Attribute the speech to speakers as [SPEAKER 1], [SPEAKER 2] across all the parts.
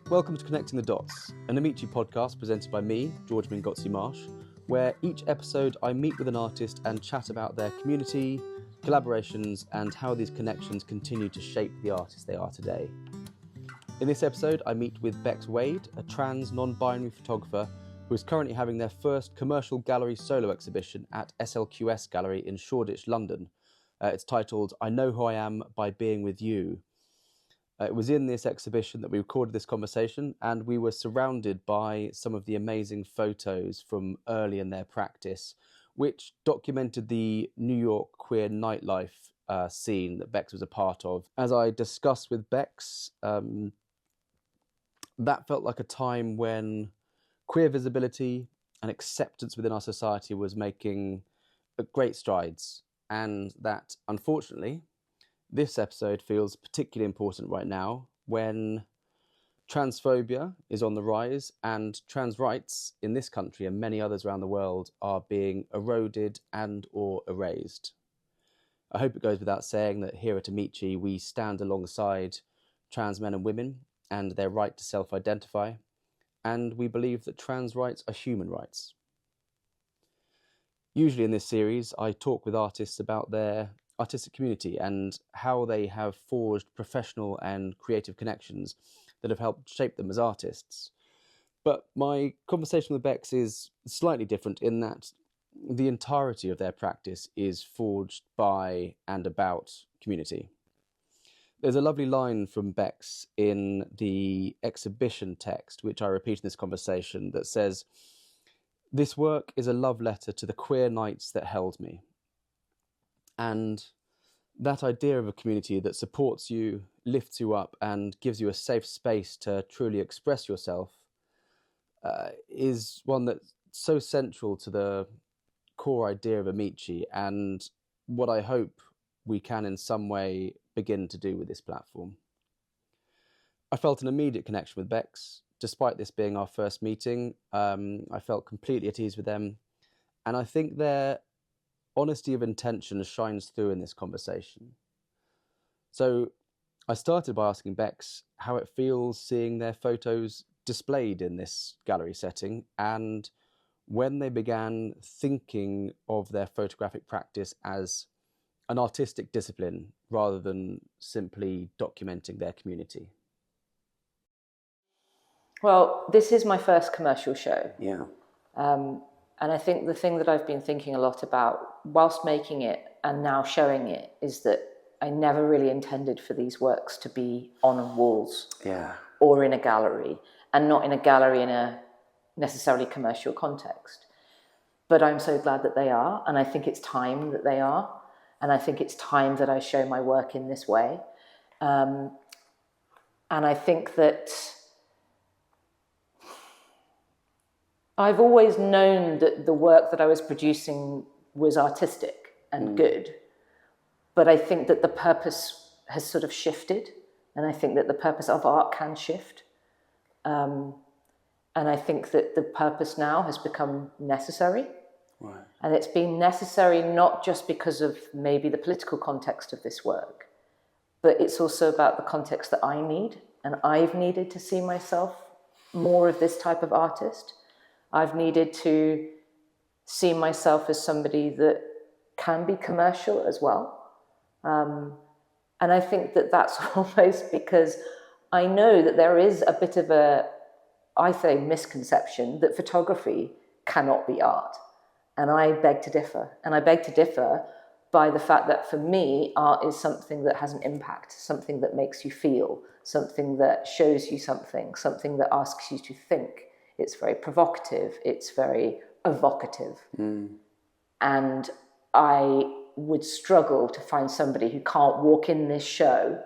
[SPEAKER 1] Welcome to Connecting the Dots, an Amici podcast presented by me, George Mingozzi-Marsh, where each episode I meet with an artist and chat about their community, collaborations, and how these connections continue to shape the artists they are today. In this episode, I meet with Bex Wade, a trans non-binary photographer who is currently having their first commercial gallery solo exhibition at SLQS Gallery in Shoreditch, London. It's titled I Know Who I Am by Being With You. It was in this exhibition that we recorded this conversation, and we were surrounded by some of the amazing photos from early in their practice, which documented the New York queer nightlife scene that Bex was a part of. As I discussed with Bex, that felt like a time when queer visibility and acceptance within our society was making great strides, and that, unfortunately, this episode feels particularly important right now when transphobia is on the rise and trans rights in this country and many others around the world are being eroded and or erased. I hope it goes without saying that here at Amici we stand alongside trans men and women and their right to self-identify, and we believe that trans rights are human rights. Usually in this series I talk with artists about their artistic community and how they have forged professional and creative connections that have helped shape them as artists. But my conversation with Bex is slightly different in that the entirety of their practice is forged by and about community. There's a lovely line from Bex in the exhibition text, which I repeat in this conversation, that says, "This work is a love letter to the queer nights that held me." And that idea of a community that supports you, lifts you up, and gives you a safe space to truly express yourself is one that's so central to the core idea of Amici, and what I hope we can in some way begin to do with this platform. I felt an immediate connection with Bex. Despite this being our first meeting, I felt completely at ease with them, and I think their honesty of intention shines through in this conversation. So I started by asking Bex how it feels seeing their photos displayed in this gallery setting, and when they began thinking of their photographic practice as an artistic discipline rather than simply documenting their community.
[SPEAKER 2] Well, this is my first commercial show.
[SPEAKER 1] Yeah.
[SPEAKER 2] And I think the thing that I've been thinking a lot about whilst making it and now showing it is that I never really intended for these works to be on walls or in a gallery, and not in a gallery in a necessarily commercial context. But I'm so glad that they are, and I think it's time that they are, and I think it's time that I show my work in this way. And I think that I've always known that the work that I was producing was artistic and good, but I think that the purpose has sort of shifted, and I think that the purpose of art can shift. And I think that the purpose now has become necessary.
[SPEAKER 1] Right.
[SPEAKER 2] And it's been necessary not just because of maybe the political context of this work, but it's also about the context that I need, and I've needed to see myself more of this type of artist. I've needed to see myself as somebody that can be commercial as well. And I think that that's almost because I know that there is a bit of a, I say, misconception that photography cannot be art. And I beg to differ. And I beg to differ by the fact that for me, art is something that has an impact, something that makes you feel, something that shows you something that asks you to think. It's very provocative. It's very evocative. And I would struggle to find somebody who can't walk in this show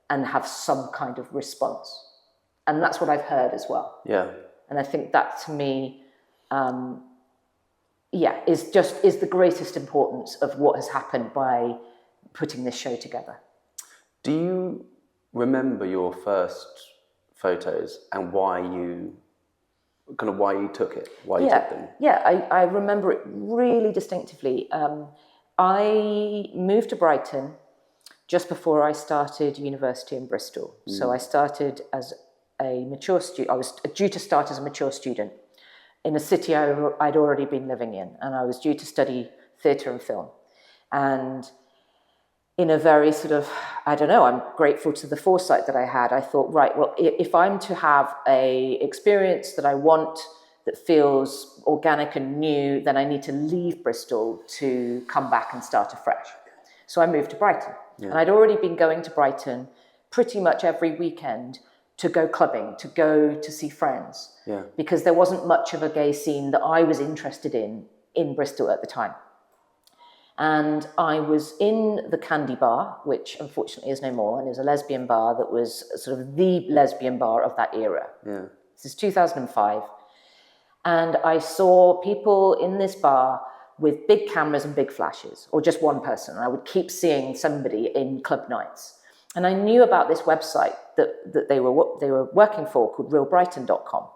[SPEAKER 2] and have some kind of response. And that's what I've heard as well.
[SPEAKER 1] Yeah.
[SPEAKER 2] And I think that to me, is the greatest importance of what has happened by putting this show together.
[SPEAKER 1] Do you remember your first photos and why you took it, why you took them?
[SPEAKER 2] Yeah, I remember it really distinctively. I moved to Brighton just before I started university in Bristol. So I started as a mature student. I was due to start as a mature student in a city I'd already been living in, and I was due to study theatre and film. And in a very sort of, I don't know, I'm grateful to the foresight that I had. I thought, right, well, if I'm to have a experience that I want, that feels organic and new, then I need to leave Bristol to come back and start afresh. So I moved to Brighton. And I'd already been going to Brighton pretty much every weekend to go clubbing, to go to see friends, because there wasn't much of a gay scene that I was interested in Bristol at the time. And I was in the Candy Bar, which unfortunately is no more, and it was a lesbian bar that was sort of the lesbian bar of that era. This is 2005. And I saw people in this bar with big cameras and big flashes, or just one person. And I would keep seeing somebody in club nights. And I knew about this website that they were working for called realbrighton.com.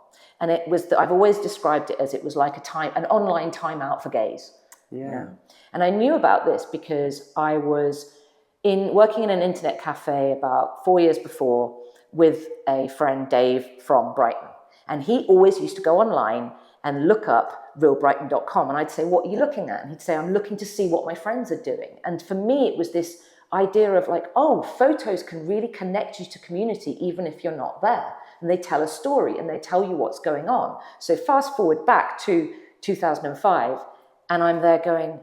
[SPEAKER 2] And it was, I've always described it as it was like an online timeout for gays. And I knew about this because I was working in an internet cafe about 4 years before with a friend, Dave, from Brighton. And he always used to go online and look up realbrighton.com. And I'd say, what are you looking at? And he'd say, I'm looking to see what my friends are doing. And for me, it was this idea of like, oh, photos can really connect you to community even if you're not there. And they tell a story and they tell you what's going on. So fast forward back to 2005, and I'm there going,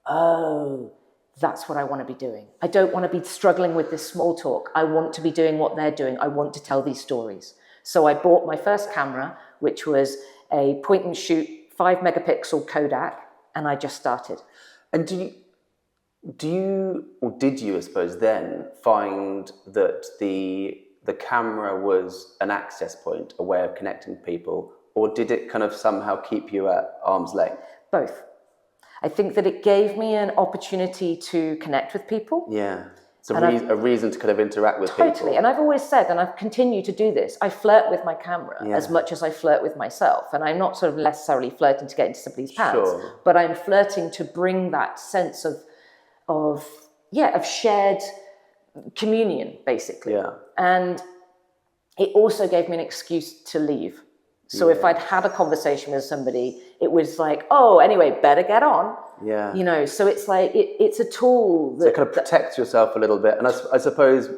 [SPEAKER 2] oh, that's what I want to be doing. I don't want to be struggling with this small talk. I want to be doing what they're doing. I want to tell these stories. So I bought my first camera, which was a point and shoot 5 megapixel Kodak, and I just started.
[SPEAKER 1] And do you, or did you, I suppose, then find that the camera was an access point, a way of connecting people, or did it kind of somehow keep you at arm's length?
[SPEAKER 2] Both. I think that it gave me an opportunity to connect with people.
[SPEAKER 1] It's a reason to kind of interact with people.
[SPEAKER 2] Totally. And I've always said, and I've continued to do this, I flirt with my camera as much as I flirt with myself. And I'm not sort of necessarily flirting to get into somebody's pants, but I'm flirting to bring that sense of shared communion, basically. And it also gave me an excuse to leave. So if I'd had a conversation with somebody, it was like, oh, anyway, better get on. You know, so it's like, it's a tool that...
[SPEAKER 1] So it kind of protects yourself a little bit. And I suppose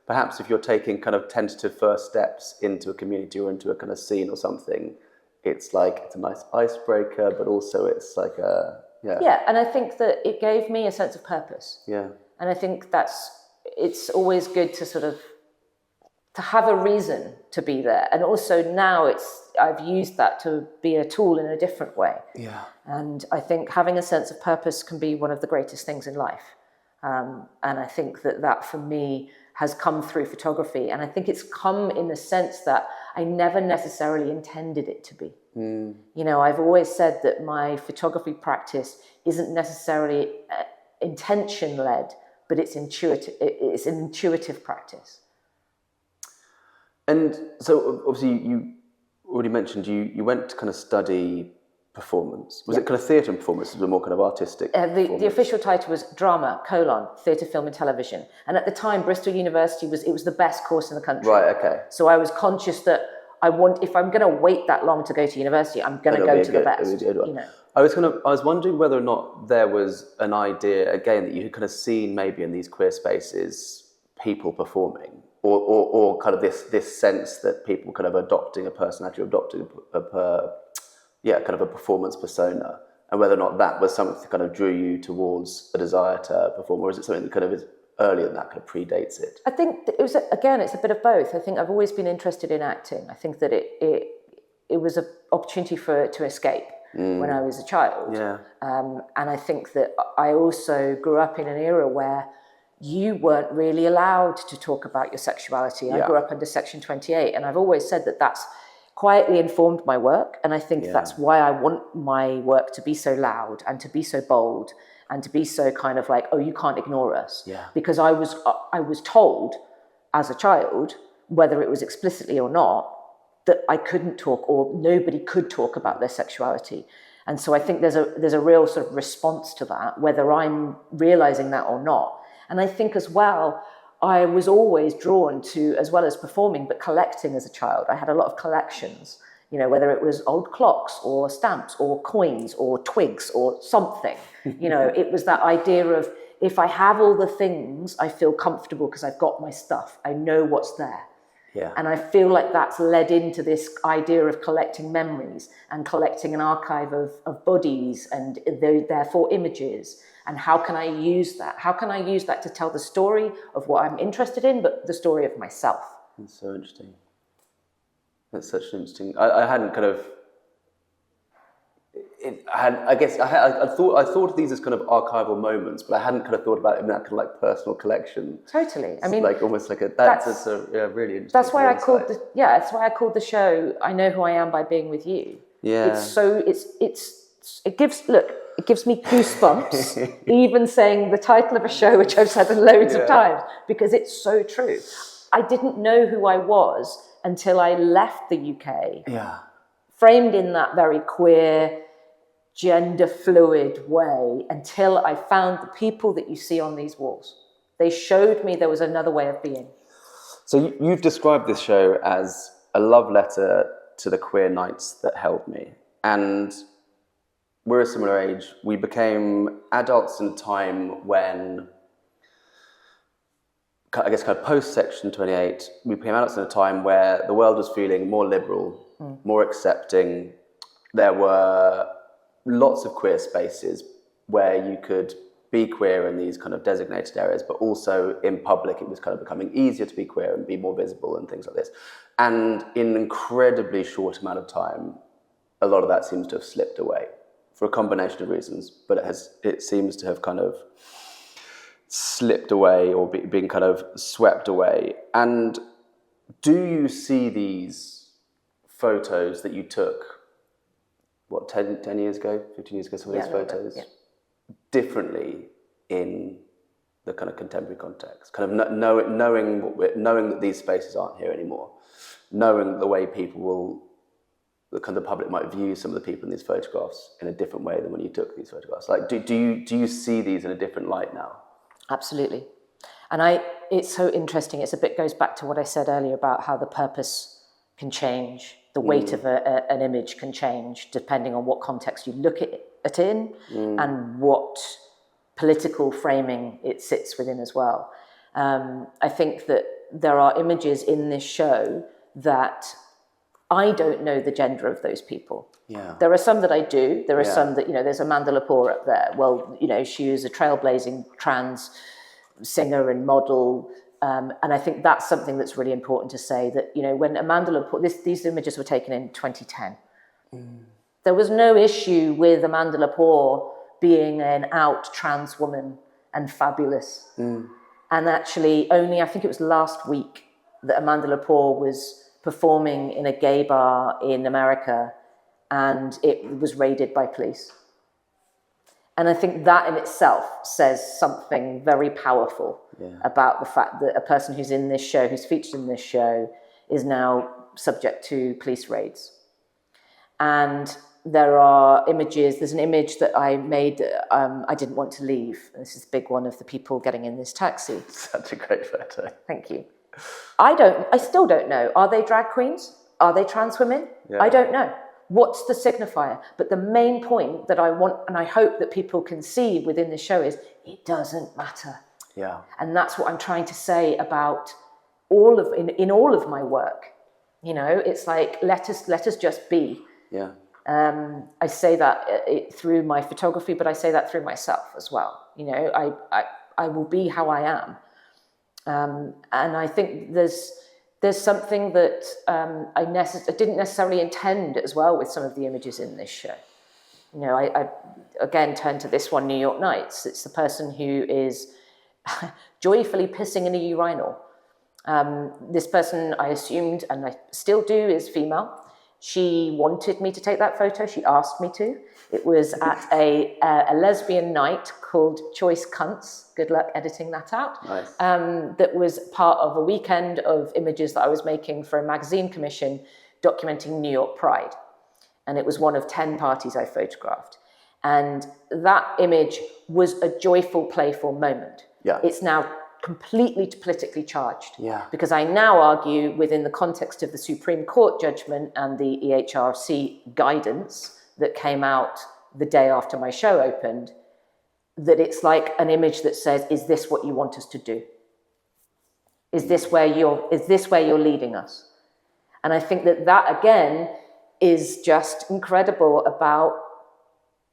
[SPEAKER 1] perhaps if you're taking kind of tentative first steps into a community or into a kind of scene or something, it's like, it's a nice icebreaker, but also it's like a...
[SPEAKER 2] Yeah, and I think that it gave me a sense of purpose. And I think it's always good to sort of, to have a reason to be there. And also now I've used that to be a tool in a different way. And I think having a sense of purpose can be one of the greatest things in life. And I think that for me has come through photography. And I think it's come in the sense that I never necessarily intended it to be. You know, I've always said that my photography practice isn't necessarily intention-led, but it's intuitive. It's an intuitive practice.
[SPEAKER 1] And so obviously you already mentioned you went to kind of study performance. Was it kind of theatre and performance, or more kind of artistic?
[SPEAKER 2] The official title was drama, theatre, film and television. And at the time, Bristol University was the best course in the country.
[SPEAKER 1] Right, okay.
[SPEAKER 2] So I was conscious that if I'm going to wait that long to go to university, I'm going to go to the best. You know.
[SPEAKER 1] I was wondering whether or not there was an idea, again, that you had kind of seen maybe in these queer spaces, people performing. Or kind of this sense that people kind of adopting a personality, or adopting kind of a performance persona, and whether or not that was something that kind of drew you towards a desire to perform, or is it something that kind of is earlier than that, kind of predates it?
[SPEAKER 2] I think it was, again, it's a bit of both. I think I've always been interested in acting. I think that it was an opportunity to escape when I was a child. And I think that I also grew up in an era where you weren't really allowed to talk about your sexuality. I grew up under Section 28, and I've always said that that's quietly informed my work, and I think that's why I want my work to be so loud and to be so bold and to be so kind of like, oh, you can't ignore us. Because I was told as a child, whether it was explicitly or not, that I couldn't talk, or nobody could talk about their sexuality. And so I think there's a real sort of response to that, whether I'm realizing that or not. And I think as well, I was always drawn to, as well as performing, but collecting as a child. I had a lot of collections, you know, whether it was old clocks or stamps or coins or twigs or something. You know, it was that idea of, if I have all the things, I feel comfortable because I've got my stuff. I know what's there.
[SPEAKER 1] Yeah.
[SPEAKER 2] And I feel like that's led into this idea of collecting memories and collecting an archive of bodies and therefore images. And how can I use that? How can I use that to tell the story of what I'm interested in, but the story of myself?
[SPEAKER 1] That's so interesting. That's such an interesting. I hadn't kind of. I thought of these as kind of archival moments, but I hadn't kind of thought about it in that kind of like personal collection.
[SPEAKER 2] Totally. I mean,
[SPEAKER 1] like almost like that's a really interesting.
[SPEAKER 2] That's why that's why I called the show "I Know Who I Am by Being with You."
[SPEAKER 1] Yeah.
[SPEAKER 2] It gives me goosebumps even saying the title of a show, which I've said loads of times, because it's so true. I didn't know who I was until I left the UK.
[SPEAKER 1] Yeah.
[SPEAKER 2] Framed in that very queer, gender fluid way, until I found the people that you see on these walls. They showed me there was another way of being.
[SPEAKER 1] So you've described this show as a love letter to the queer nights that held me. And we're a similar age. We became adults in a time when, I guess kind of post-Section 28, we became adults in a time where the world was feeling more liberal, more accepting. There were lots of queer spaces where you could be queer in these kind of designated areas, but also in public it was kind of becoming easier to be queer and be more visible and things like this. And in an incredibly short amount of time, a lot of that seems to have slipped away for a combination of reasons, but it seems to have kind of slipped away or being kind of swept away. And do you see these photos that you took, 10 years ago, 15 years ago, some of these photos, differently in the kind of contemporary context? Kind of knowing that these spaces aren't here anymore, knowing the way the public might view some of the people in these photographs in a different way than when you took these photographs. Like, do you see these in a different light now?
[SPEAKER 2] Absolutely. And it's so interesting. It goes back to what I said earlier about how the purpose can change. The weight of an image can change depending on what context you look at it in and what political framing it sits within as well. I think that there are images in this show that I don't know the gender of those people.
[SPEAKER 1] Yeah.
[SPEAKER 2] There are some that I do. There are some that, there's Amanda Lepore up there. Well, she was a trailblazing trans singer and model. And I think that's something that's really important to say, that, when Amanda Lepore, these images were taken in 2010. There was no issue with Amanda Lepore being an out trans woman and fabulous. And actually only, I think it was last week, that Amanda Lepore was performing in a gay bar in America and it was raided by police. And I think that in itself says something very powerful about the fact that a person who's in this show, who's featured in this show, is now subject to police raids. And there are images. There's an image that I made, I didn't want to leave. This is a big one of the people getting in this taxi.
[SPEAKER 1] Such a great photo.
[SPEAKER 2] Thank you. I still don't know. Are they drag queens? Are they trans women?
[SPEAKER 1] Yeah.
[SPEAKER 2] I don't know. What's the signifier? But the main point that I want, and I hope that people can see within the show, is it doesn't matter.
[SPEAKER 1] Yeah.
[SPEAKER 2] And that's what I'm trying to say about in all of my work. It's like, let us just be.
[SPEAKER 1] Yeah.
[SPEAKER 2] I say that through my photography, but I say that through myself as well. I will be how I am. And I think there's something that I didn't necessarily intend as well with some of the images in this show. I again turn to this one, New York Nights. It's the person who is joyfully pissing in a urinal. This person, I assumed, and I still do, is female. She wanted me to take that photo. She asked me to. It was at a lesbian night called Choice Cunts. Good luck editing that out.
[SPEAKER 1] Nice.
[SPEAKER 2] That was part of a weekend of images that I was making for a magazine commission documenting New York Pride. And it was one of 10 parties I photographed. And that image was a joyful, playful moment.
[SPEAKER 1] Yeah.
[SPEAKER 2] It's now completely politically charged.
[SPEAKER 1] Yeah.
[SPEAKER 2] Because I now argue within the context of the Supreme Court judgment and the EHRC guidance that came out the day after my show opened, that it's like an image that says, is this what you want us to do? Is this where you're leading us? And I think that again is just incredible about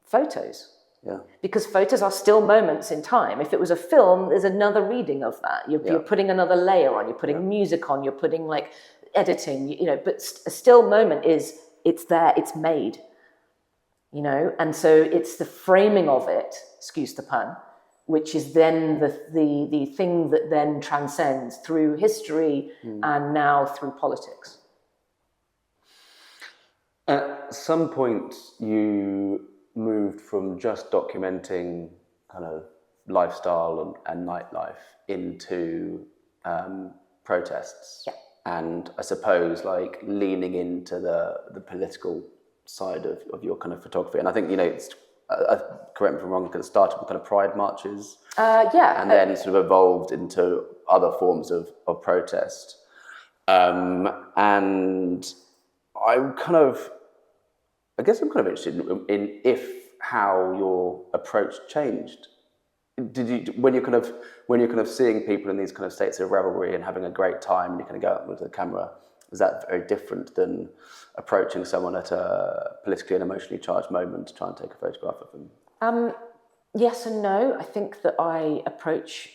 [SPEAKER 2] photos.
[SPEAKER 1] Yeah.
[SPEAKER 2] Because photos are still moments in time. If it was a film, there's another reading of that. You're putting another layer on, you're putting music on, you're putting like editing, but a still moment it's there, it's made, and so it's the framing of it, excuse the pun, which is then the thing that then transcends through history and now through politics.
[SPEAKER 1] At some point, you moved from just documenting kind of lifestyle and nightlife into protests.
[SPEAKER 2] Yeah.
[SPEAKER 1] And I suppose like leaning into the political side of your kind of photography. And I think, it's, correct me if I'm wrong, because it started with kind of pride marches. And then sort of evolved into other forms of protest. And I guess I'm kind of interested in how your approach changed. Did you, when you're kind of seeing people in these kind of states of revelry and having a great time, and you kind of go out with the camera, is that very different than approaching someone at a politically and emotionally charged moment to try and take a photograph of them?
[SPEAKER 2] Yes and no. I think that I approach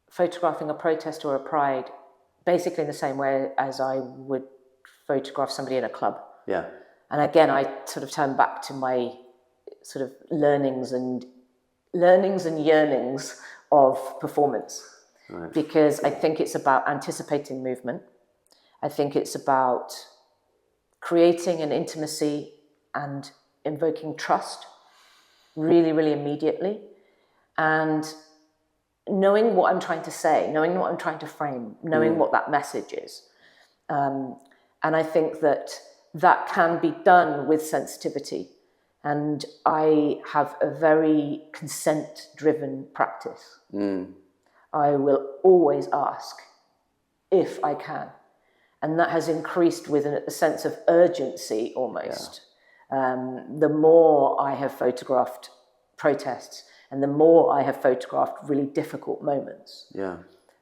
[SPEAKER 2] photographing a protest or a pride basically in the same way as I would photograph somebody in a club.
[SPEAKER 1] Yeah.
[SPEAKER 2] And again, I sort of turn back to my sort of learnings and yearnings of performance. Right. Because I think it's about anticipating movement. I think it's about creating an intimacy and invoking trust really, really immediately. And knowing what I'm trying to say, knowing what I'm trying to frame, knowing what that message is. And I think that can be done with sensitivity. And I have a very consent-driven practice. I will always ask if I can. And that has increased with a sense of urgency almost. Yeah. The more I have photographed protests and the more I have photographed really difficult moments.
[SPEAKER 1] Yeah.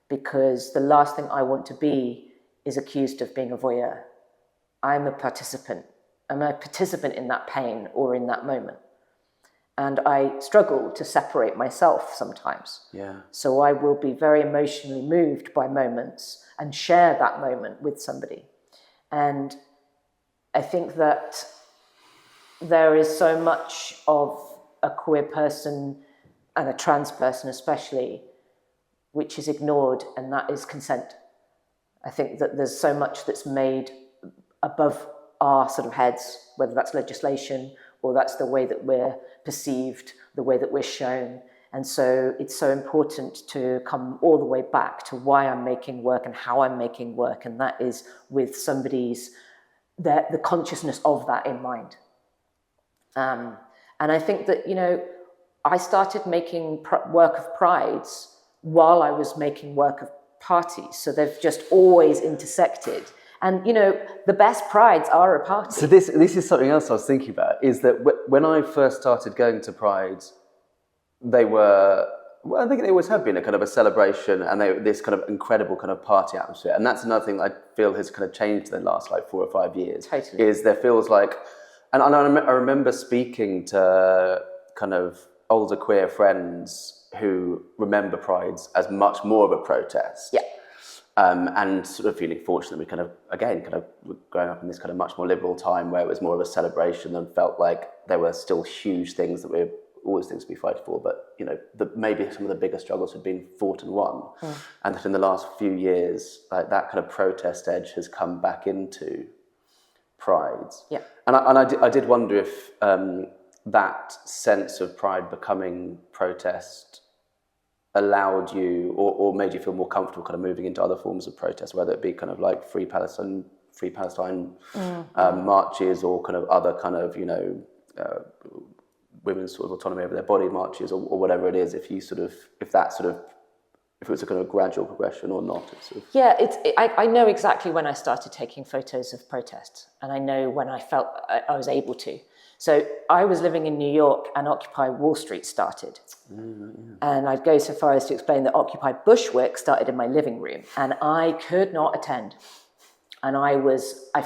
[SPEAKER 2] Because the last thing I want to be is accused of being a voyeur. I'm a participant. I'm a participant in that pain or in that moment. And I struggle to separate myself sometimes.
[SPEAKER 1] Yeah.
[SPEAKER 2] So I will be very emotionally moved by moments and share that moment with somebody. And I think that there is so much of a queer person and a trans person especially, which is ignored, and that is consent. I think that there's so much that's made above our sort of heads, whether that's legislation or that's the way that we're perceived, the way that we're shown. And so it's so important to come all the way back to why I'm making work and how I'm making work. And that is with somebody's, the consciousness of that in mind. And I think that, I started making work of prides while I was making work of parties. So they've just always intersected. And, the best prides are a party.
[SPEAKER 1] So this is something else I was thinking about, is that when I first started going to prides, they were, I think they always have been a kind of a celebration, and this kind of incredible kind of party atmosphere. And that's another thing I feel has kind of changed in the last 4 or 5 years.
[SPEAKER 2] Totally.
[SPEAKER 1] Is there feels like, and I remember speaking to kind of older queer friends who remember prides as much more of a protest.
[SPEAKER 2] Yeah.
[SPEAKER 1] And sort of feeling fortunate we kind of growing up in this kind of much more liberal time where it was more of a celebration and felt like there were still huge things that were always things to be fighting for, but maybe some of the bigger struggles had been fought and won. And that in the last few years, like that kind of protest edge has come back into prides.
[SPEAKER 2] Yeah.
[SPEAKER 1] And I did wonder if that sense of pride becoming protest allowed you or made you feel more comfortable kind of moving into other forms of protest, whether it be kind of like Free Palestine marches, or kind of other kind of women's sort of autonomy over their body marches, or whatever it is. If that sort of if it was a kind of gradual progression or not.
[SPEAKER 2] Yeah, I know exactly when I started taking photos of protests, and I know when I felt I was able to. So I was living in New York and Occupy Wall Street started. And I'd go so far as to explain that Occupy Bushwick started in my living room, and I could not attend. And I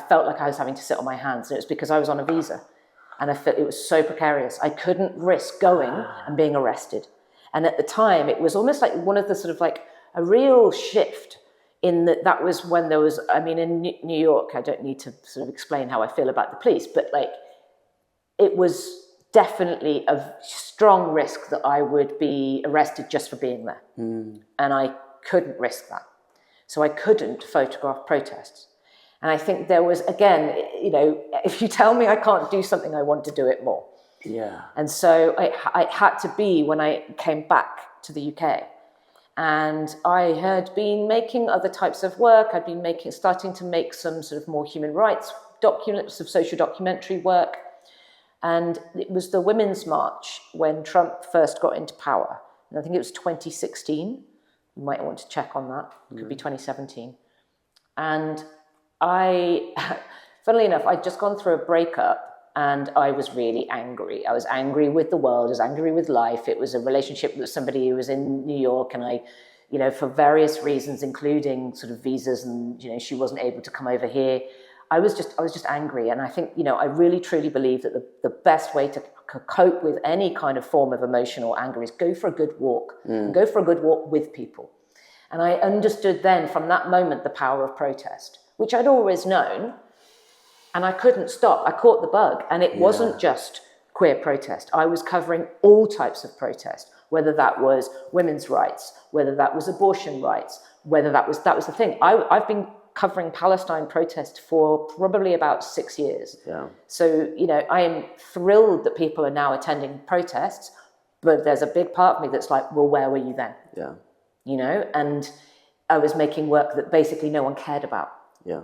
[SPEAKER 2] felt like I was having to sit on my hands, and it was because I was on a visa. And I felt it was so precarious. I couldn't risk going and being arrested. And at the time, it was almost like one of the sort of like a real shift in that was when there was, I mean, in New York, I don't need to sort of explain how I feel about the police, but like, it was definitely a strong risk that I would be arrested just for being there. And I couldn't risk that. So I couldn't photograph protests. And I think there was, again, you know, if you tell me I can't do something, I want to do it more.
[SPEAKER 1] Yeah.
[SPEAKER 2] And so I had to be when I came back to the UK. And I had been making other types of work. I'd been starting to make some sort of more human rights documents, of social documentary work. And it was the Women's March when Trump first got into power. And I think it was 2016. You might want to check on that. It could be 2017. And funnily enough, I'd just gone through a breakup and I was really angry. I was angry with the world. I was angry with life. It was a relationship with somebody who was in New York, and I, you know, for various reasons, including sort of visas, and, you know, she wasn't able to come over here. I was just angry. And I think, you know, I really truly believe that the best way to cope with any kind of form of emotional anger is go for a good walk. And go for a good walk with people. And I understood then from that moment the power of protest, which I'd always known, and I couldn't stop. I caught the bug. And it wasn't just queer protest. I was covering all types of protest, whether that was women's rights, whether that was abortion rights, whether that was the thing. I've been covering Palestine protest for probably about 6 years.
[SPEAKER 1] Yeah.
[SPEAKER 2] So, you know, I am thrilled that people are now attending protests, but there's a big part of me that's like, well, where were you then?
[SPEAKER 1] Yeah.
[SPEAKER 2] You know, and I was making work that basically no one cared about.
[SPEAKER 1] Yeah.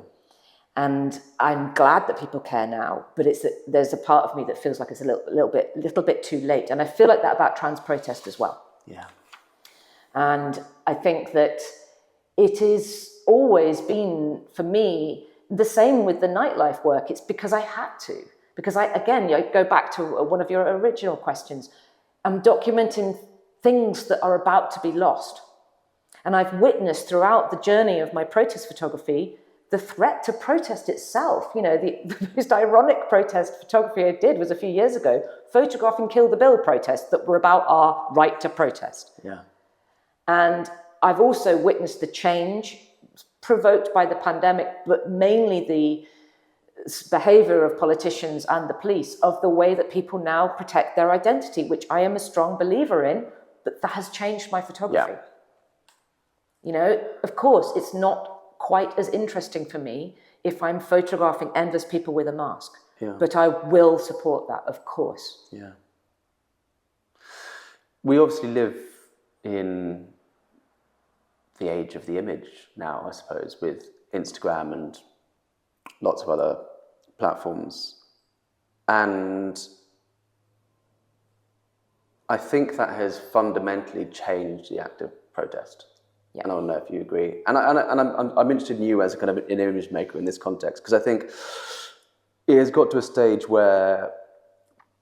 [SPEAKER 2] And I'm glad that people care now, but there's a part of me that feels like it's a little bit too late. And I feel like that about trans protest as well.
[SPEAKER 1] Yeah.
[SPEAKER 2] And I think that it has always been, for me, the same with the nightlife work. It's because I had to. Because I go back to one of your original questions. I'm documenting things that are about to be lost. And I've witnessed throughout the journey of my protest photography the threat to protest itself. You know, the most ironic protest photography I did was a few years ago, photographing Kill the Bill protests that were about our right to protest.
[SPEAKER 1] Yeah.
[SPEAKER 2] And I've also witnessed the change provoked by the pandemic, but mainly the behavior of politicians and the police, of the way that people now protect their identity, which I am a strong believer in, but that has changed my photography.
[SPEAKER 1] Yeah.
[SPEAKER 2] You know, of course, it's not quite as interesting for me if I'm photographing endless people with a mask.
[SPEAKER 1] Yeah.
[SPEAKER 2] But I will support that, of course.
[SPEAKER 1] Yeah. We obviously live in the age of the image now, I suppose, with Instagram and lots of other platforms. And I think that has fundamentally changed the act of protest. Yeah. And I don't know if you agree. And I'm interested in you as a kind of an image maker in this context, because I think it has got to a stage where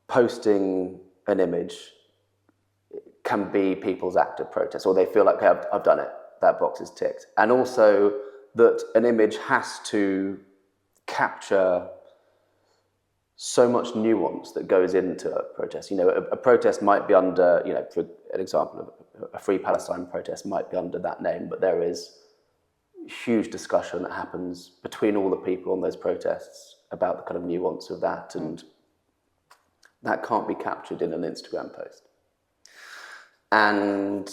[SPEAKER 1] posting an image can be people's act of protest, or they feel like, okay, I've done it, that box is ticked. And also that an image has to capture so much nuance that goes into a protest. You know, a protest might be under, you know, for an example, a Free Palestine protest might be under that name, but there is huge discussion that happens between all the people on those protests about the kind of nuance of that, and that can't be captured in an Instagram post. And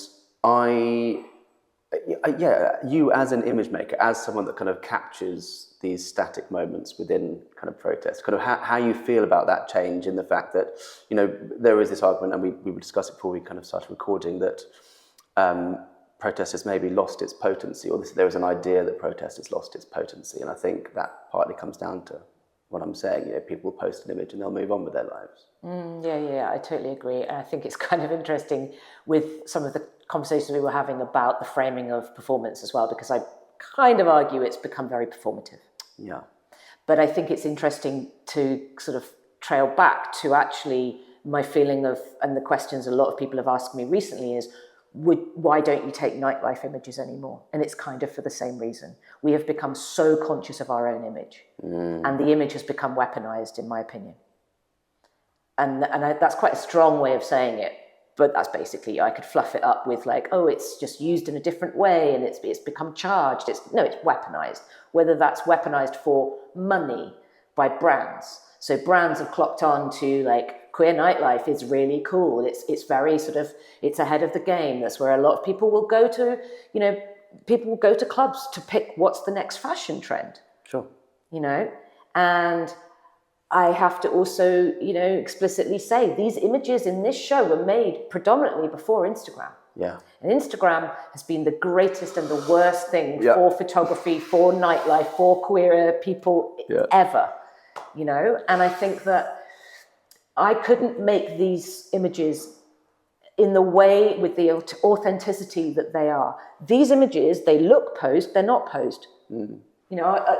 [SPEAKER 1] you as an image maker, as someone that kind of captures these static moments within kind of protest, kind of how you feel about that change, in the fact that, you know, there is this argument, and we were discussing before we kind of started recording, that protest has maybe lost its potency, or there is an idea that protest has lost its potency. And I think that partly comes down to what I'm saying. You know, people post an image and they'll move on with their lives.
[SPEAKER 2] Yeah, I totally agree. And I think it's kind of interesting with some of the conversations we were having about the framing of performance as well, because I kind of argue it's become very performative.
[SPEAKER 1] Yeah.
[SPEAKER 2] But I think it's interesting to sort of trail back to actually my feeling of, and the questions a lot of people have asked me recently is, why don't you take nightlife images anymore? And it's kind of for the same reason. We have become so conscious of our own image, and the image has become weaponized, in my opinion. And that's quite a strong way of saying it, but that's basically, I could fluff it up with like, oh, it's just used in a different way and it's become charged. It's weaponized, whether that's weaponized for money by brands. So brands have clocked on to like, queer nightlife is really cool. It's very sort of, it's ahead of the game. That's where a lot of people will go to, people will go to clubs to pick what's the next fashion trend.
[SPEAKER 1] Sure.
[SPEAKER 2] And I have to also, explicitly say these images in this show were made predominantly before Instagram.
[SPEAKER 1] Yeah.
[SPEAKER 2] And Instagram has been the greatest and the worst thing for photography, for nightlife, for queer people ever, And I think that I couldn't make these images in the way with the authenticity that they are. These images, they look posed, they're not posed.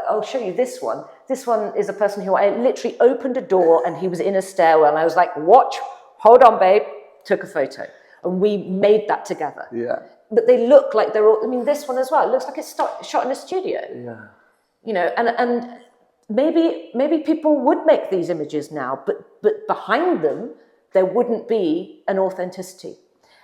[SPEAKER 2] I'll show you this one. This one is a person who I literally opened a door and he was in a stairwell. And I was like, watch, hold on, babe. Took a photo. And we made that together.
[SPEAKER 1] Yeah.
[SPEAKER 2] But they look like they're all, this one as well. It looks like it's shot in a studio.
[SPEAKER 1] Yeah.
[SPEAKER 2] And maybe people would make these images now, but behind them, there wouldn't be an authenticity.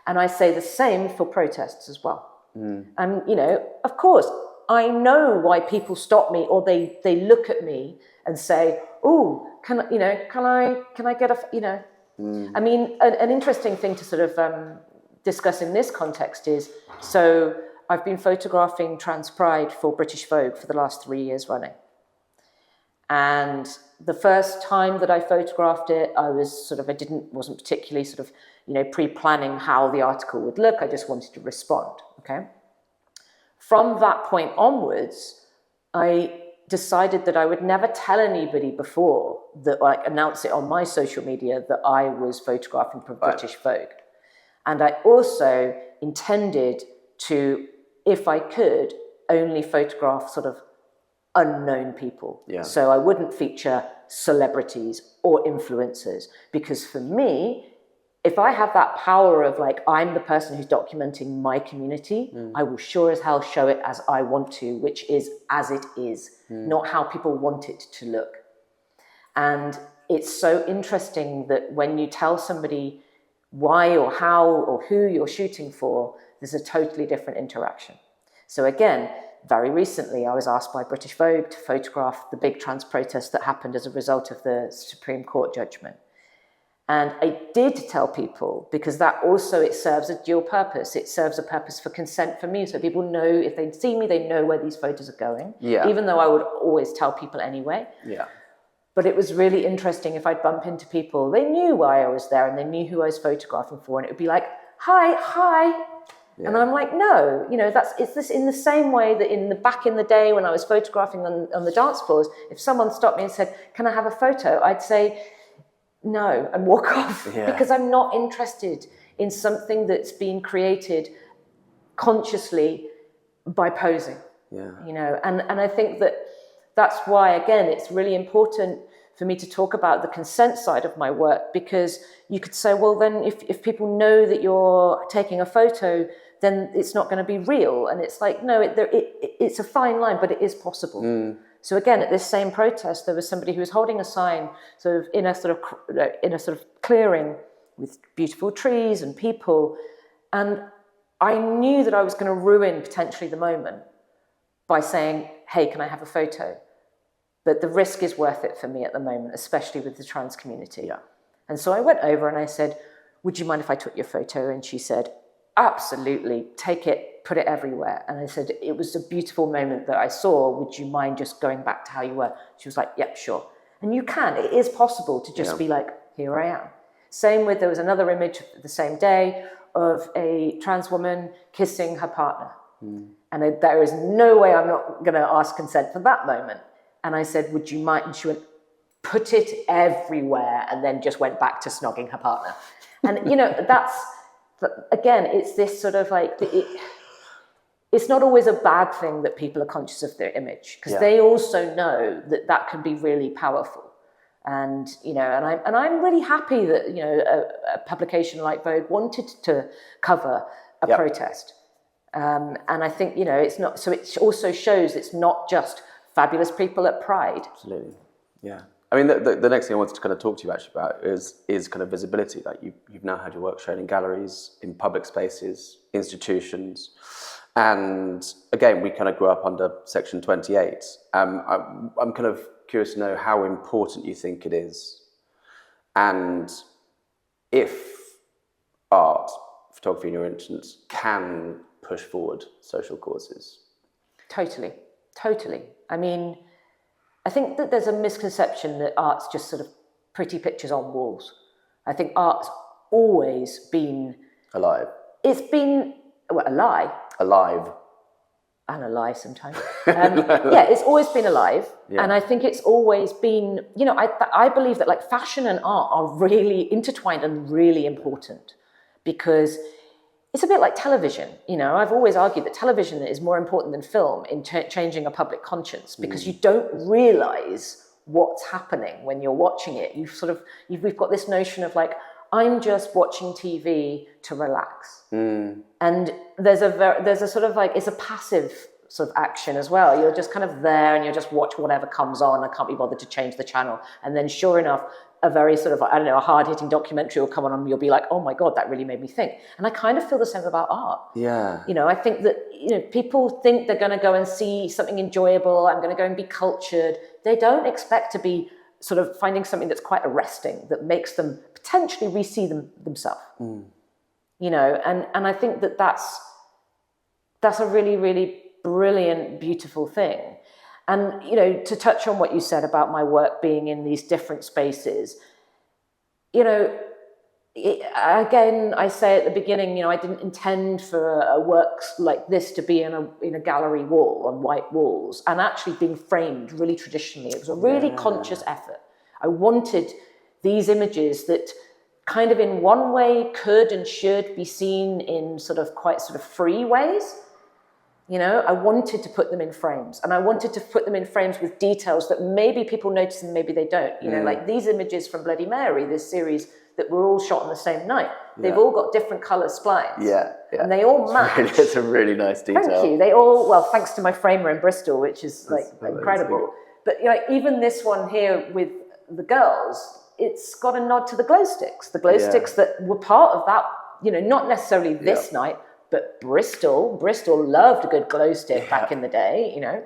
[SPEAKER 2] And I say the same for protests as well. Of course, I know why people stop me or they look at me and say, "Oh, can I get a?" An interesting thing to sort of discuss in this context is, so I've been photographing trans pride for British Vogue for the last 3 years running, and the first time that I photographed it, I wasn't particularly sort of pre-planning how the article would look. I just wanted to respond. Okay. From that point onwards, I decided that I would never tell anybody before that, like, announce it on my social media that I was photographing for British Vogue. And I also intended to, if I could, only photograph sort of unknown people. Yeah. So I wouldn't feature celebrities or influencers, because for me, if I have that power of like, I'm the person who's documenting my community, I will sure as hell show it as I want to, which is as it is, not how people want it to look. And it's so interesting that when you tell somebody why or how or who you're shooting for, there's a totally different interaction. So again, very recently, I was asked by British Vogue to photograph the big trans protest that happened as a result of the Supreme Court judgment. And I did tell people, because that also, it serves a dual purpose. It serves a purpose for consent for me. So people know, if they see me, they know where these photos are going. Yeah. Even though I would always tell people anyway. Yeah. But it was really interesting if I'd bump into people, they knew why I was there and they knew who I was photographing for. And it would be like, hi. Yeah. And I'm like, no, it's this in the same way that back in the day when I was photographing on the dance floors, if someone stopped me and said, can I have a photo? I'd say, no, and walk off, because I'm not interested in something that's been created consciously by posing. Yeah. And I think that's why, again, it's really important for me to talk about the consent side of my work, because you could say, well, then if people know that you're taking a photo, then it's not going to be real. And it's like, no, it's a fine line, but it is possible. So again, at this same protest, there was somebody who was holding a sign sort of in a sort of clearing with beautiful trees and people. And I knew that I was going to ruin potentially the moment by saying, hey, can I have a photo? But the risk is worth it for me at the moment, especially with the trans community. Yeah. And so I went over and I said, would you mind if I took your photo? And she said, absolutely, take it, put it everywhere. And I said, it was a beautiful moment that I saw. Would you mind just going back to how you were? She was like, yep, sure. And you can, it is possible to just be like, here I am. Same with, there was another image the same day of a trans woman kissing her partner. And there is no way I'm not going to ask consent for that moment. And I said, would you mind? And she went, put it everywhere. And then just went back to snogging her partner. And, again, it's this sort of like, it's not always a bad thing that people are conscious of their image, because they also know that that can be really powerful. And, you know, and I'm really happy that, you know, a publication like Vogue wanted to cover a protest. And I think, you know, it's not, so it also shows it's not just fabulous people at Pride.
[SPEAKER 1] Absolutely. Yeah. I mean, the next thing I wanted to kind of talk to you actually about is kind of visibility. Like you've now had your work shown in galleries, in public spaces, institutions. And again, we kind of grew up under Section 28. I'm kind of curious to know how important you think it is, and if art, photography in your instance, can push forward social causes.
[SPEAKER 2] Totally. I mean, I think that there's a misconception that art's just sort of pretty pictures on walls. I think art's always been...
[SPEAKER 1] Alive.
[SPEAKER 2] It's been, well, alive. And alive sometimes. Yeah, it's always been alive. Yeah. And I think it's always been, you know, I believe that like fashion and art are really intertwined and really important, because it's a bit like television. You know, I've always argued that television is more important than film in changing a public conscience, because you don't realize what's happening when you're watching it. We've got this notion of like, I'm just watching TV to relax. And there's a sort of like, it's a passive sort of action as well. You're just kind of there and you just watch whatever comes on. I can't be bothered to change the channel. And then sure enough, a very sort of, I don't know, a hard-hitting documentary will come on and you'll be like, oh my God, that really made me think. And I kind of feel the same about art.
[SPEAKER 1] Yeah.
[SPEAKER 2] You know, I think that, you know, people think they're going to go and see something enjoyable. I'm going to go and be cultured. They don't expect to be sort of finding something that's quite arresting, that makes them potentially re-see themselves. You know, and I think that that's a really, really brilliant, beautiful thing. And, you know, to touch on what you said about my work being in these different spaces, you know, again, I say at the beginning, you know, I didn't intend for a work like this to be in a gallery wall, on white walls, and actually being framed really traditionally. It was a really conscious effort. I wanted these images that kind of in one way could and should be seen in sort of quite sort of free ways. You know, I wanted to put them in frames, and I wanted to put them in frames with details that maybe people notice and maybe they don't. You know, like these images from Bloody Mary, this series that were all shot on the same night. They've all got different colour splines. Yeah. And they all match.
[SPEAKER 1] It's a really nice detail.
[SPEAKER 2] Thank you. They all, well, thanks to my framer in Bristol, which is like incredible. But you know, even this one here with the girls, it's got a nod to the glow sticks. The glow sticks that were part of that, you know, not necessarily this night, but Bristol loved a good glow stick back in the day, you know.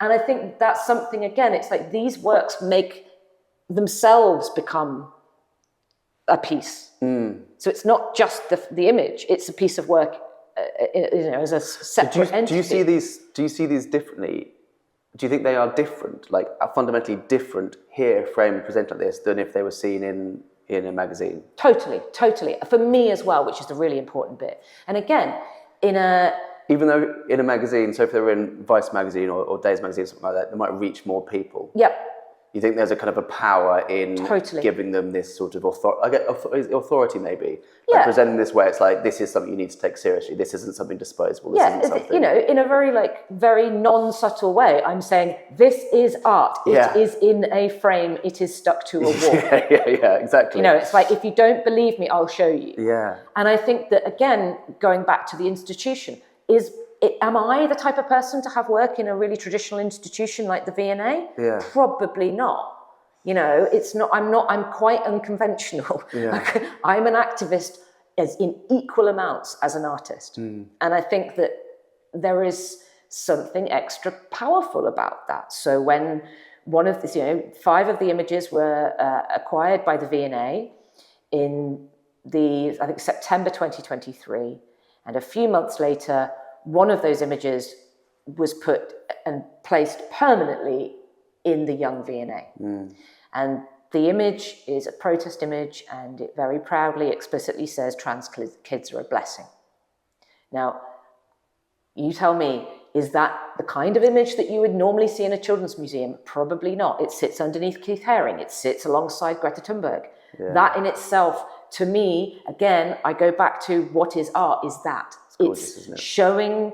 [SPEAKER 2] And I think that's something, again, it's like these works make themselves become a piece. So it's not just the image, it's a piece of work, you know, as a separate entity.
[SPEAKER 1] Do you see these differently? Do you think they are different, like fundamentally different here, framed, presented like this, than if they were seen in a magazine?
[SPEAKER 2] Totally. For me as well, which is the really important bit. And again,
[SPEAKER 1] even though in a magazine, so if they were in Vice magazine or Days magazine, something like that, they might reach more people.
[SPEAKER 2] Yep.
[SPEAKER 1] You think there's a kind of a power in giving them this sort of authority, maybe? Like presenting this way, it's like, this is something you need to take seriously. This isn't something disposable. This isn't something...
[SPEAKER 2] you know, in a very non-subtle way, I'm saying, this is art. It is in a frame. It is stuck to a wall.
[SPEAKER 1] yeah, exactly.
[SPEAKER 2] You know, it's like, if you don't believe me, I'll show you.
[SPEAKER 1] Yeah.
[SPEAKER 2] And I think that, again, going back to the institution, am I the type of person to have work in a really traditional institution like the V&A?
[SPEAKER 1] Yeah.
[SPEAKER 2] Probably not. You know, I'm quite unconventional. Yeah. I'm an activist as in equal amounts as an artist. And I think that there is something extra powerful about that. So when one of the, you know, 5 of the images were acquired by the V&A in I think September 2023, and a few months later, one of those images was put and placed permanently in the Young V&A. And the image is a protest image, and it very proudly, explicitly says trans kids are a blessing. Now, you tell me, Is that the kind of image that you would normally see in a children's museum? Probably not. It sits underneath Keith Haring. It sits alongside Greta Thunberg. Yeah. That in itself, to me, again, I go back to what is art, is that.
[SPEAKER 1] It's gorgeous, isn't it?
[SPEAKER 2] Showing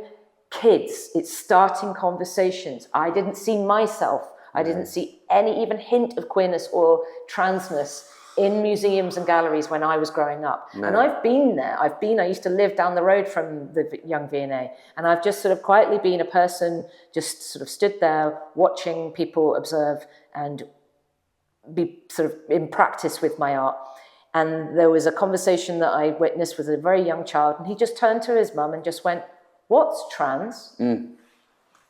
[SPEAKER 2] kids, it's starting conversations. I didn't see myself. I didn't see any even hint of queerness or transness in museums and galleries when I was growing up. No. And I've been there. I used to live down the road from the Young V&A, and I've just sort of quietly been a person, just sort of stood there watching people observe and be sort of in practice with my art. And there was a conversation that I witnessed with a very young child, and he just turned to his mum and just went, "What's trans?"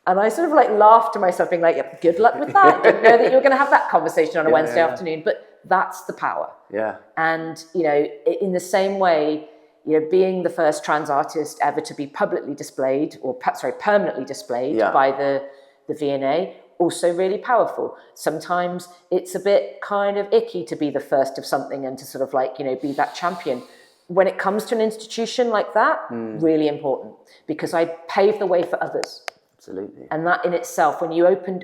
[SPEAKER 2] And I sort of like laughed to myself, being like, yeah, good luck with that. Didn't know that you were going to have that conversation on a Wednesday afternoon, but that's the power.
[SPEAKER 1] Yeah.
[SPEAKER 2] And, you know, in the same way, you know, being the first trans artist ever to be publicly displayed, or permanently displayed by the V&A, also really powerful. Sometimes it's a bit kind of icky to be the first of something and to sort of like, you know, be that champion. When it comes to an institution like that, really important, because I pave the way for others.
[SPEAKER 1] Absolutely.
[SPEAKER 2] And that in itself, when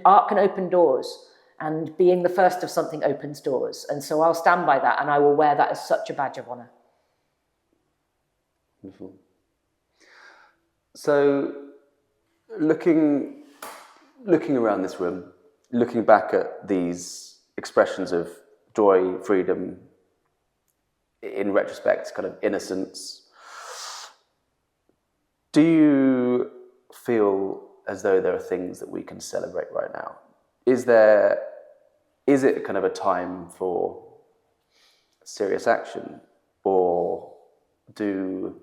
[SPEAKER 2] art can open doors, and being the first of something opens doors. And so I'll stand by that, and I will wear that as such a badge of honor.
[SPEAKER 1] Wonderful. So looking around this room, looking back at these expressions of joy, freedom, in retrospect, kind of innocence, do you feel as though there are things that we can celebrate right now? Is it kind of a time for serious action, or do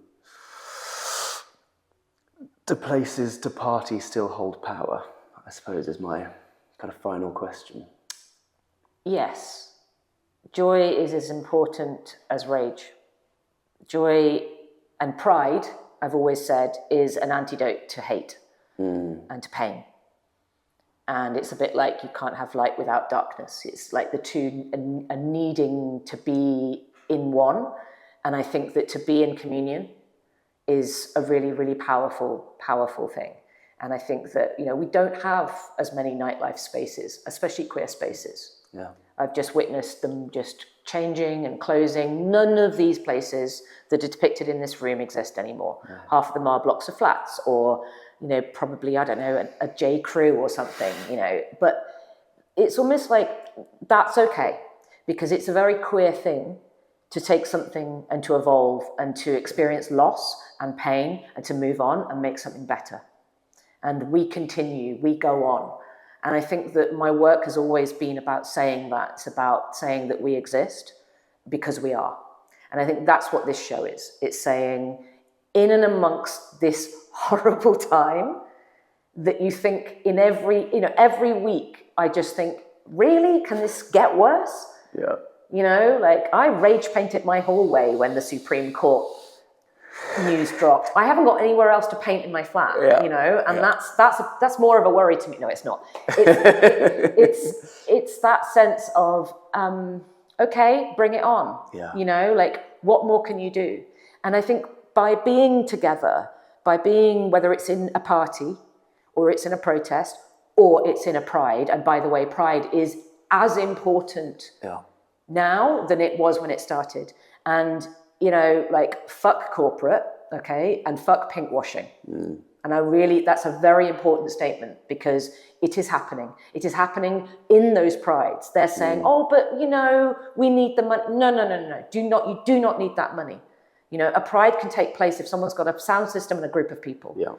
[SPEAKER 1] places to party still hold power? I suppose is my kind of final question.
[SPEAKER 2] Yes. Joy is as important as rage. Joy and pride, I've always said, is an antidote to hate and to pain. And it's a bit like you can't have light without darkness. It's like the two are needing to be in one. And I think that to be in communion is a really, really powerful, powerful thing. And I think that, you know, we don't have as many nightlife spaces, especially queer spaces.
[SPEAKER 1] Yeah.
[SPEAKER 2] I've just witnessed them just changing and closing. None of these places that are depicted in this room exist anymore. Yeah. Half of them are blocks of flats, or, you know, probably, I don't know, a J. Crew or something, you know. But it's almost like that's okay, because it's a very queer thing to take something and to evolve and to experience loss and pain and to move on and make something better. And we continue, we go on. And I think that my work has always been about saying that. It's about saying that we exist because we are. And I think that's what this show is. It's saying, in and amongst this horrible time, that you think in every week, I just think, really? Can this get worse?
[SPEAKER 1] Yeah.
[SPEAKER 2] You know, like I rage painted my hallway when the Supreme Court news dropped. I haven't got anywhere else to paint in my flat, you know, and that's more of a worry to me. No, it's not. It's that sense of, okay, bring it on.
[SPEAKER 1] Yeah.
[SPEAKER 2] You know, like what more can you do? And I think by being together, by being, whether it's in a party or it's in a protest or it's in a pride, and by the way, pride is as important now than it was when it started. And you know, like fuck corporate, okay, and fuck pink washing. And that's a very important statement, because it is happening. It is happening in those prides. They're saying, oh, but you know, we need the money. No. You do not need that money. You know, a pride can take place if someone's got a sound system and a group of people.
[SPEAKER 1] Yeah.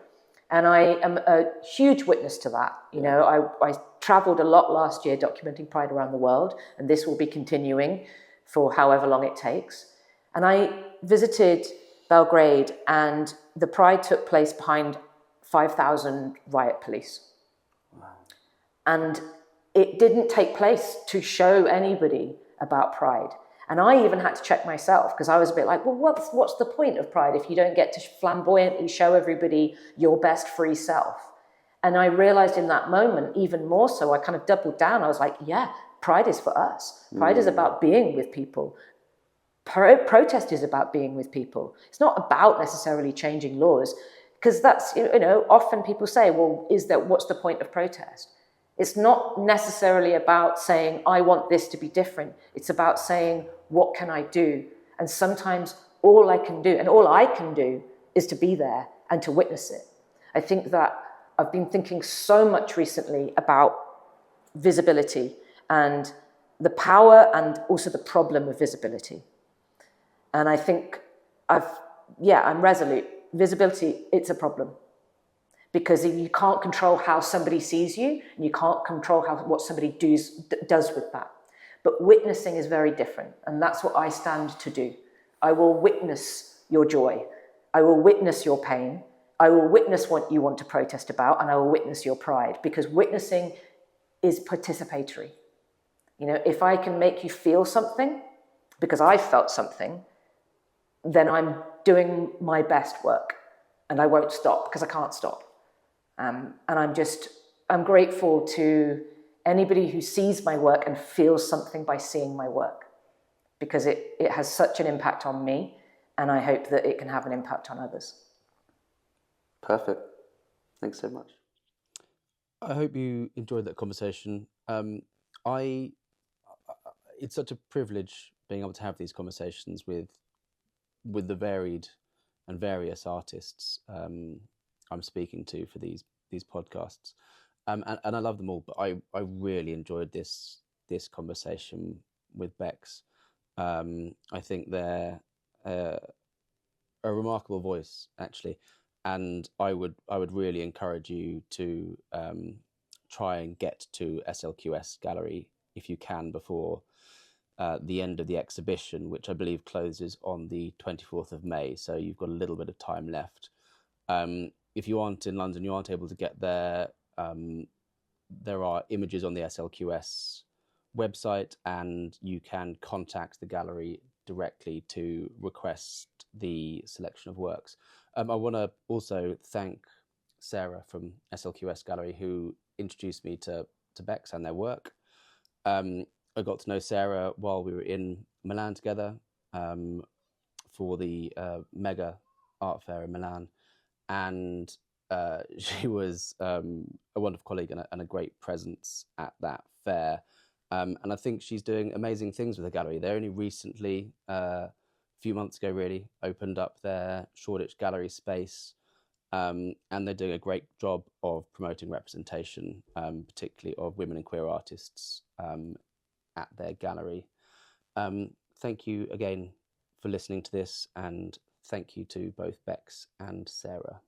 [SPEAKER 2] And I am a huge witness to that. You know, I traveled a lot last year documenting pride around the world, and this will be continuing for however long it takes. And I visited Belgrade, and the pride took place behind 5,000 riot police. Wow. And it didn't take place to show anybody about pride. And I even had to check myself, because I was a bit like, well, what's the point of pride if you don't get to flamboyantly show everybody your best free self? And I realized in that moment, even more so, I kind of doubled down. I was like, yeah, pride is for us. Pride is about being with people. Protest is about being with people. It's not about necessarily changing laws. Because that's, often people say, well, what's the point of protest? It's not necessarily about saying, I want this to be different. It's about saying, what can I do? And sometimes all I can do is to be there and to witness it. I think that I've been thinking so much recently about visibility and the power and also the problem of visibility. And I think I'm resolute. Visibility, it's a problem. Because you can't control how somebody sees you, and you can't control what somebody does with that. But witnessing is very different, and that's what I stand to do. I will witness your joy. I will witness your pain. I will witness what you want to protest about, and I will witness your pride, because witnessing is participatory. If I can make you feel something, because I felt something, then I'm doing my best work, and I won't stop, because I can't stop. And I'm grateful to anybody who sees my work and feels something by seeing my work, because it has such an impact on me, and I hope that it can have an impact on others.
[SPEAKER 1] Perfect. Thanks so much. I hope you enjoyed that conversation. It's such a privilege being able to have these conversations with the varied and various artists I'm speaking to for these podcasts, and I love them all. But I really enjoyed this conversation with Bex. I think they're a remarkable voice, actually, and I would really encourage you to try and get to SLQS Gallery if you can before the end of the exhibition, which I believe closes on the 24th of May. So you've got a little bit of time left. If you aren't in London, you aren't able to get there, there are images on the SLQS website, and you can contact the gallery directly to request the selection of works. I want to also thank Sarah from SLQS Gallery, who introduced me to Bex and their work. I got to know Sarah while we were in Milan together for the mega art fair in Milan, and she was a wonderful colleague and a great presence at that fair. And I think she's doing amazing things with the gallery. They only recently, a few months ago really, opened up their Shoreditch gallery space, and they're doing a great job of promoting representation, particularly of women and queer artists at their gallery. Thank you again for listening to this, and thank you to both Bex and Sarah.